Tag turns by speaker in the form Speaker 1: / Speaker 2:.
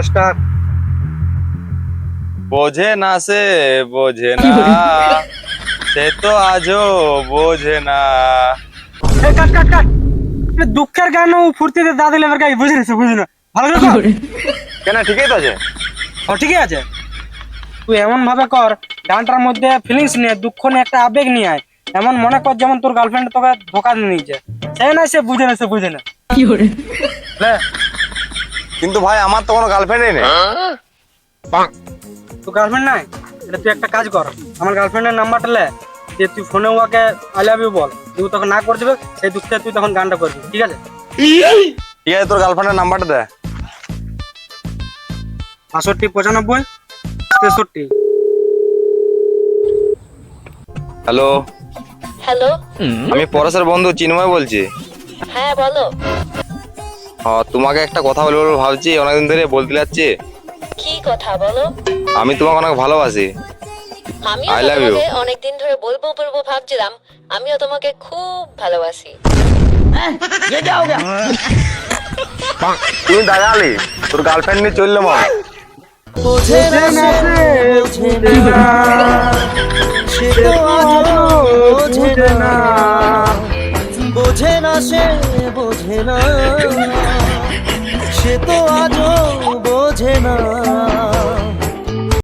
Speaker 1: Start.
Speaker 2: বোঝে না সে বোঝে না, সে তো আজও বোঝে না।
Speaker 1: এই কাট কাট কাট। এটা দুঃখের গান ও ফুর্তিতে দা দিলে এবার গাই বুঝে নিছে বুঝি না। ভালো করে কর।
Speaker 2: কেন ঠিকই তো আছে।
Speaker 1: ও ঠিকই আছে। তুই এমন ভাবে কর গানটার মধ্যে ফিলিংস নিয়ে, দুঃখ নিয়ে, একটা আবেগ নিয়ে আয়। এমন মনে কর যেমন তোর গার্লফ্রেন্ড তোকে ধোকা দিয়ে নিয়েছে। সে না সে বুঝে না, সে বুঝে না। লে,
Speaker 2: কিন্তু ভাই আমার তো কোনো গার্লফ্রেন্ডই নেই।
Speaker 1: তোর গার্লফ্রেন্ড নাই? এটা তুই একটা কাজ কর, আমার গার্লফ্রেন্ডের নাম্বারটা লে, যে তুই ফোনে ওকে আই লাভ ইউ বল। তুই তখন না করে দিবে, সেই দুঃখে তুই তখন গানটা করবি, ঠিক আছে?
Speaker 2: ঠিক আছে, তোর গার্লফ্রেন্ডের নাম্বারটা দে।
Speaker 1: 65 95 63।
Speaker 2: Hello,
Speaker 3: hello.
Speaker 2: আমি পরশের বন্ধু চিন্ময় বলছি।
Speaker 3: হ্যাঁ বলো।
Speaker 2: তোমাকে একটা কথা বলবো বলবো ভাবছি, অনেকদিন ধরে বলতে যাচ্ছি।
Speaker 3: কি কথা বলো?
Speaker 2: আমি তোমাকে অনেক ভালোবাসি।
Speaker 3: আমিও
Speaker 2: I
Speaker 3: তো
Speaker 2: love you.
Speaker 3: তোমাকে অনেকদিন ধরে বলবো বলবো ভাবছিলাম। আমিও তোমাকে খুব ভালোবাসি।
Speaker 2: তুই দাঁড়ালি, তোর গার্লফ্রেন্ড নিয়ে চললে মা।
Speaker 1: বুঝে না সে বুঝে না, সে তো আজও বুঝে না।
Speaker 4: বোঝে না সে বোঝে না, সে তো আজও বোঝে না।